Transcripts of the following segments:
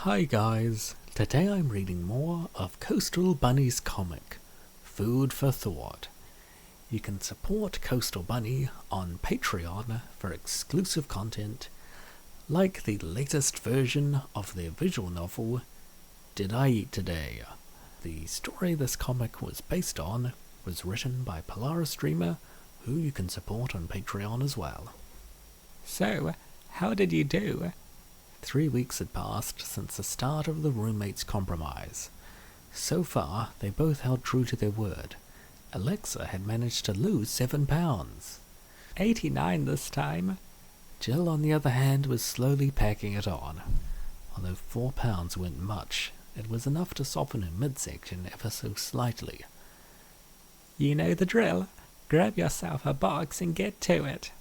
Hi guys, today I'm reading more of Coastal Bunny's comic, Food for Thought. You can support Coastal Bunny on Patreon for exclusive content, like the latest version of their visual novel, Did I Eat Today? The story this comic was based on was written by Polaris Streamer, who you can support on Patreon as well. So, how did you do? 3 weeks had passed since the start of the roommates' compromise. So far, they both held true to their word. Alexa had managed to lose 7 pounds. 89 this time. Jill, on the other hand, was slowly packing it on. Although 4 pounds weren't much, it was enough to soften her midsection ever so slightly. You know the drill. Grab yourself a box and get to it.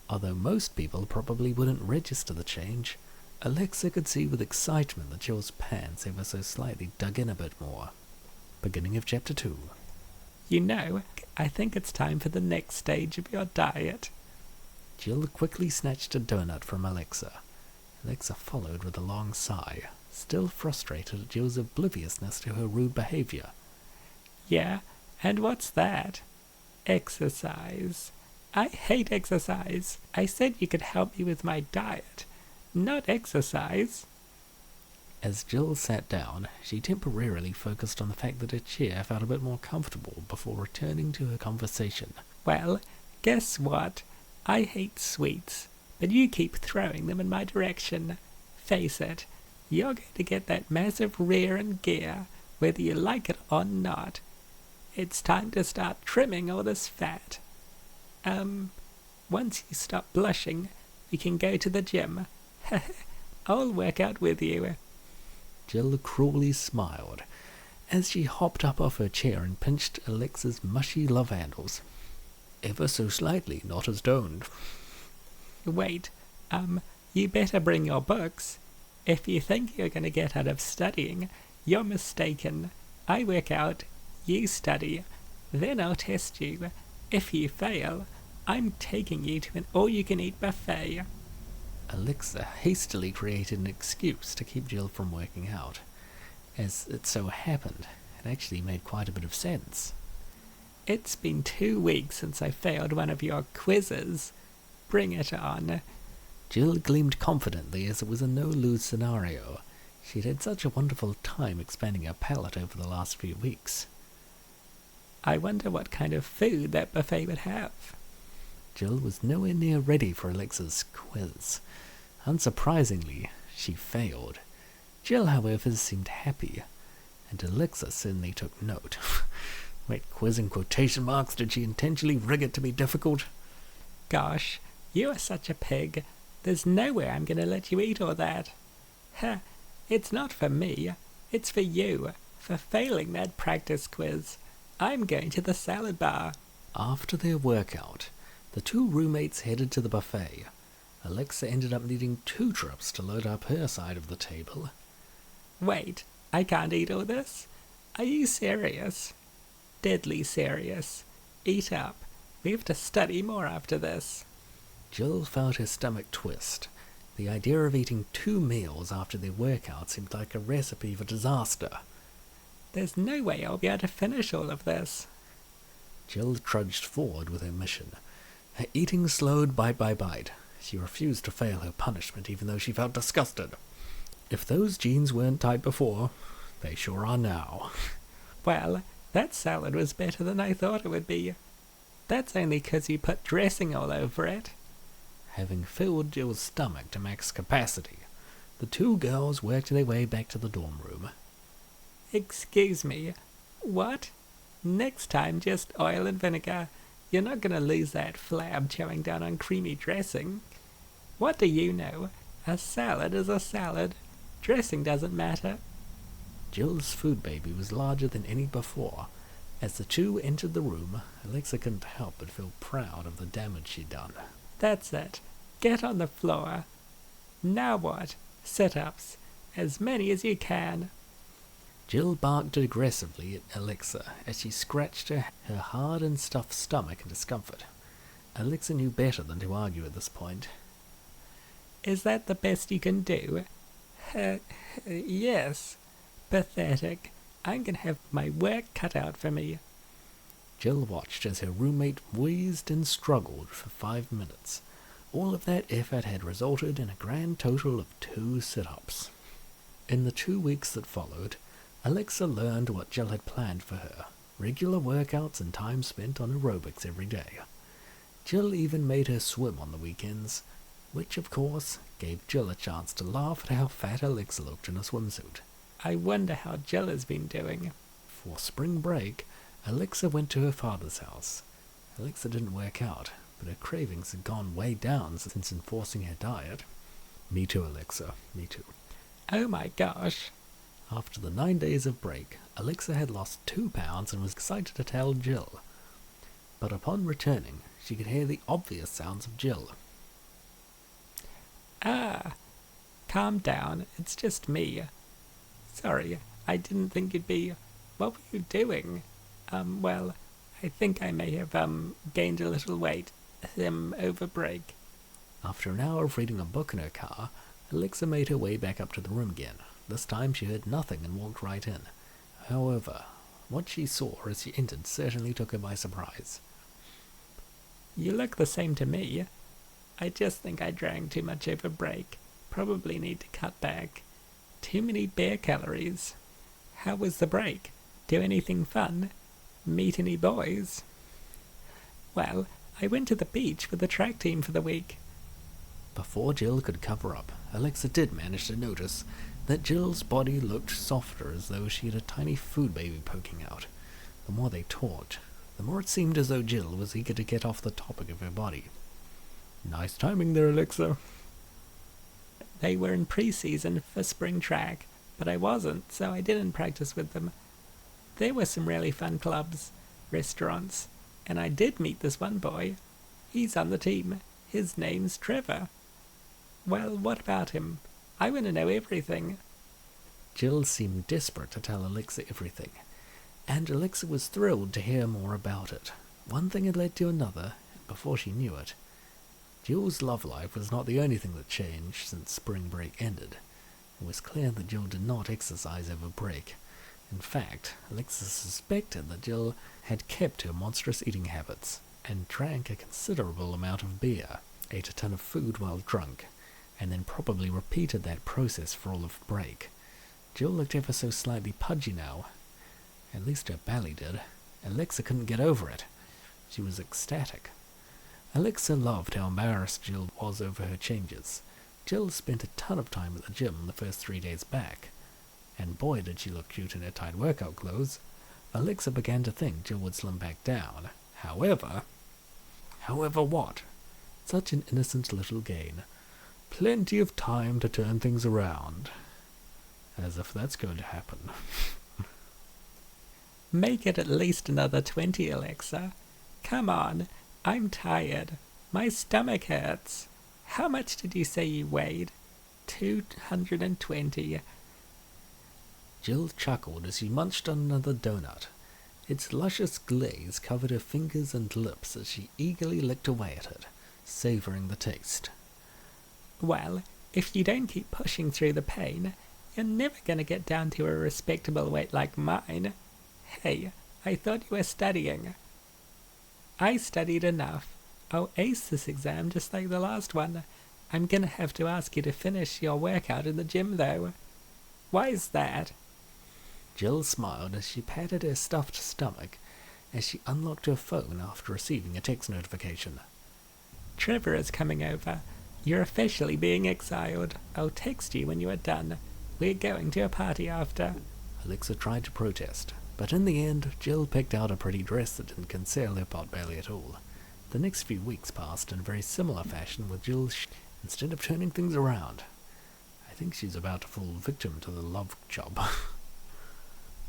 Although most people probably wouldn't register the change, Alexa could see with excitement that Jill's pants ever so slightly dug in a bit more. Beginning of Chapter 2. You know, I think it's time for the next stage of your diet. Jill quickly snatched a donut from Alexa. Alexa followed with a long sigh, still frustrated at Jill's obliviousness to her rude behavior. Yeah, and what's that? Exercise. I hate exercise. I said you could help me with my diet, not exercise. As Jill sat down, she temporarily focused on the fact that her chair felt a bit more comfortable before returning to her conversation. Well, guess what? I hate sweets, but you keep throwing them in my direction. Face it, you're going to get that massive rear in gear, whether you like it or not. It's time to start trimming all this fat. Once you stop blushing, we can go to the gym. I'll work out with you. Jill cruelly smiled as she hopped up off her chair and pinched Alexa's mushy love handles. Ever so slightly, not as stoned. Wait, you better bring your books. If you think you're going to get out of studying, you're mistaken. I work out, you study, then I'll test you. If you fail, I'm taking you to an all-you-can-eat buffet. Alexa hastily created an excuse to keep Jill from working out. As it so happened, it actually made quite a bit of sense. It's been 2 weeks since I failed one of your quizzes. Bring it on. Jill gleamed confidently as it was a no-lose scenario. She'd had such a wonderful time expanding her palate over the last few weeks. I wonder what kind of food that buffet would have. Jill was nowhere near ready for Alexa's quiz. Unsurprisingly, she failed. Jill, however, seemed happy, and Alexa certainly took note. Wait, quiz in quotation marks? Did she intentionally rig it to be difficult? Gosh, you are such a pig. There's no way I'm going to let you eat all that. It's not for me. It's for you, for failing that practice quiz. I'm going to the salad bar. After their workout, the two roommates headed to the buffet. Alexa ended up needing 2 trips to load up her side of the table. Wait, I can't eat all this? Are you serious? Deadly serious. Eat up. We have to study more after this. Jill felt her stomach twist. The idea of eating 2 meals after their workout seemed like a recipe for disaster. There's no way I'll be able to finish all of this. Jill trudged forward with her mission. Her eating slowed bite by bite. She refused to fail her punishment even though she felt disgusted. If those jeans weren't tight before, they sure are now. Well, that salad was better than I thought it would be. That's only 'cause you put dressing all over it. Having filled Jill's stomach to max capacity, the 2 girls worked their way back to the dorm room. Excuse me. What? Next time, just oil and vinegar. You're not going to lose that flab chowing down on creamy dressing. What do you know? A salad is a salad. Dressing doesn't matter. Jill's food baby was larger than any before. As the 2 entered the room, Alexa couldn't help but feel proud of the damage she'd done. That's it. Get on the floor. Now what? Sit-ups. As many as you can. Jill barked aggressively at Alexa as she scratched her hard and stuffed stomach in discomfort. Alexa knew better than to argue at this point. Is that the best you can do? Yes. Pathetic. I'm gonna have my work cut out for me. Jill watched as her roommate wheezed and struggled for 5 minutes. All of that effort had resulted in a grand total of 2 sit-ups. In the 2 weeks that followed, Alexa learned what Jill had planned for her: regular workouts and time spent on aerobics every day. Jill even made her swim on the weekends, which of course gave Jill a chance to laugh at how fat Alexa looked in a swimsuit. I wonder how Jill has been doing. For spring break, Alexa went to her father's house. Alexa didn't work out, but her cravings had gone way down since enforcing her diet. Me too, Alexa, me too. Oh my gosh. After the 9 days of break, Alexa had lost 2 pounds and was excited to tell Jill. But upon returning, she could hear the obvious sounds of Jill. Ah, calm down, it's just me. Sorry, I didn't think you'd be... What were you doing? Well, I think I may have, gained a little weight, over break. After an hour of reading a book in her car, Alexa made her way back up to the room again. This time she heard nothing and walked right in. However, what she saw as she entered certainly took her by surprise. You look the same to me. I just think I drank too much over break. Probably need to cut back. Too many beer calories. How was the break? Do anything fun? Meet any boys? Well, I went to the beach with the track team for the week. Before Jill could cover up, Alexa did manage to notice that Jill's body looked softer, as though she had a tiny food baby poking out. The more they talked, the more it seemed as though Jill was eager to get off the topic of her body. Nice timing there, Alexa. They were in pre-season for spring track, but I wasn't, so I didn't practice with them. There were some really fun clubs, restaurants, and I did meet this one boy. He's on the team. His name's Trevor. Well, what about him? I want to know everything. Jill seemed desperate to tell Alexa everything, and Alexa was thrilled to hear more about it. One thing had led to another, and before she knew it, Jill's love life was not the only thing that changed since spring break ended. It was clear that Jill did not exercise over break. In fact, Alexa suspected that Jill had kept her monstrous eating habits, and drank a considerable amount of beer, ate a ton of food while drunk, and then probably repeated that process for all of break. Jill looked ever so slightly pudgy now. At least her belly did. Alexa couldn't get over it. She was ecstatic. Alexa loved how embarrassed Jill was over her changes. Jill spent a ton of time at the gym the first 3 days back, and boy did she look cute in her tight workout clothes. Alexa began to think Jill would slim back down. However what? Such an innocent little gain. Plenty of time to turn things around. As if that's going to happen. Make it at least another 20, Alexa. Come on, I'm tired. My stomach hurts. How much did you say you weighed? 220. Jill chuckled as she munched on another donut. Its luscious glaze covered her fingers and lips as she eagerly licked away at it, savouring the taste. Well, if you don't keep pushing through the pain, you're never going to get down to a respectable weight like mine. Hey, I thought you were studying. I studied enough. I'll ace this exam just like the last one. I'm going to have to ask you to finish your workout in the gym, though. Why is that? Jill smiled as she patted her stuffed stomach as she unlocked her phone after receiving a text notification. Trevor is coming over. You're officially being exiled. I'll text you when you are done. We're going to a party after. Alexa tried to protest, but in the end, Jill picked out a pretty dress that didn't conceal her pot belly at all. The next few weeks passed in a very similar fashion, with Jill instead of turning things around. I think she's about to fall victim to the love job.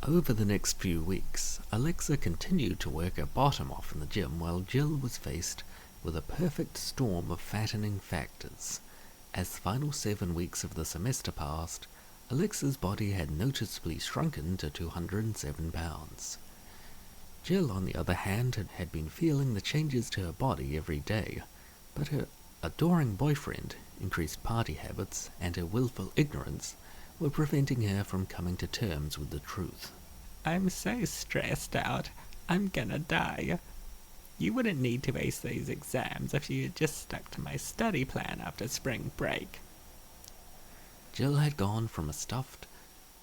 Over the next few weeks, Alexa continued to work her bottom off in the gym while Jill was faced with a perfect storm of fattening factors. As the final 7 weeks of the semester passed, Alexa's body had noticeably shrunken to 207 pounds. Jill, on the other hand, had been feeling the changes to her body every day, but her adoring boyfriend, increased party habits, and her willful ignorance were preventing her from coming to terms with the truth. I'm so stressed out, I'm gonna die. You wouldn't need to ace these exams if you had just stuck to my study plan after spring break. Jill had gone from a stuffed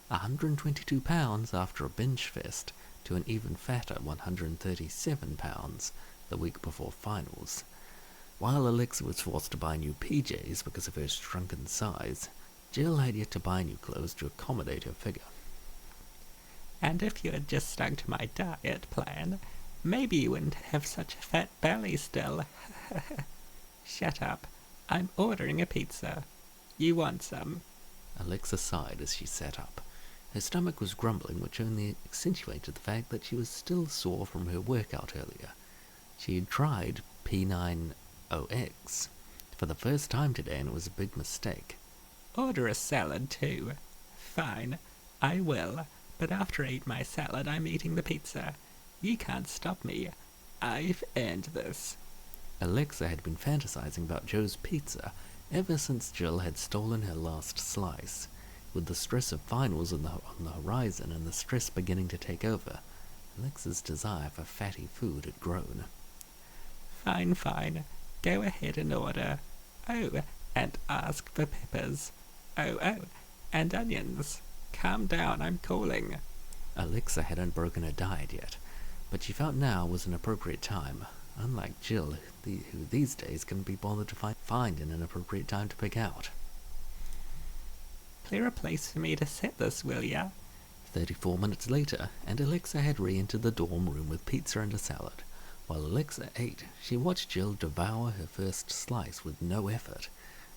122 pounds after a binge fest to an even fatter 137 pounds the week before finals. While Alexa was forced to buy new PJs because of her shrunken size, Jill had yet to buy new clothes to accommodate her figure. And if you had just stuck to my diet plan, maybe you wouldn't have such a fat belly still. Shut up. I'm ordering a pizza. You want some? Alexa sighed as she sat up. Her stomach was grumbling, which only accentuated the fact that she was still sore from her workout earlier. She had tried P90X for the first time today, and it was a big mistake. Order a salad too. Fine, I will, but after I eat my salad I'm eating the pizza. You can't stop me. I've earned this. Alexa had been fantasizing about Joe's pizza ever since Jill had stolen her last slice. With the stress of finals on the horizon and the stress beginning to take over, Alexa's desire for fatty food had grown. Fine. Go ahead and order. Oh, and ask for peppers. Oh, and onions. Calm down, I'm calling. Alexa hadn't broken her diet yet, but she felt now was an appropriate time, unlike Jill, who these days couldn't be bothered to find an inappropriate time to pick out. Clear a place for me to set this, will ya? 34 minutes later, and Alexa had re-entered the dorm room with pizza and a salad. While Alexa ate, she watched Jill devour her first slice with no effort.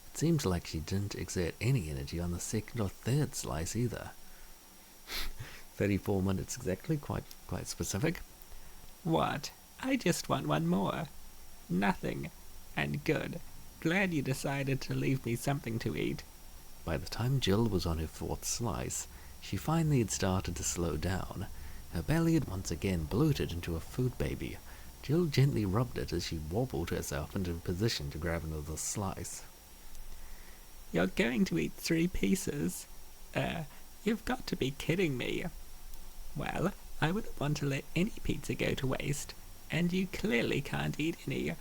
It seemed like she didn't exert any energy on the second or third slice either. 34 minutes exactly, quite specific. What? I just want one more. Nothing. And good. Glad you decided to leave me something to eat. By the time Jill was on her fourth slice, she finally had started to slow down. Her belly had once again bloated into a food baby. Jill gently rubbed it as she wobbled herself into a position to grab another slice. You're going to eat 3 pieces? You've got to be kidding me. Well, I wouldn't want to let any pizza go to waste, and you clearly can't eat any.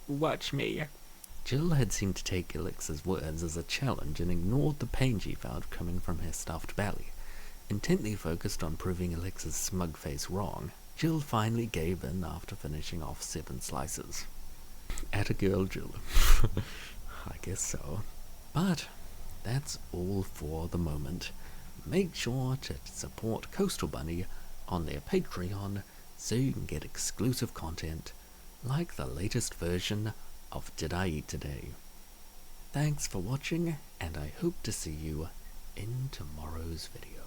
Watch me. Jill had seemed to take Alexa's words as a challenge and ignored the pain she felt coming from her stuffed belly. Intently focused on proving Alexa's smug face wrong, Jill finally gave in after finishing off 7 slices. Atta girl, Jill. I guess so. But that's all for the moment. Make sure to support Coastal Bunny on their Patreon so you can get exclusive content like the latest version of Did I Eat Today? Thanks for watching, and I hope to see you in tomorrow's video.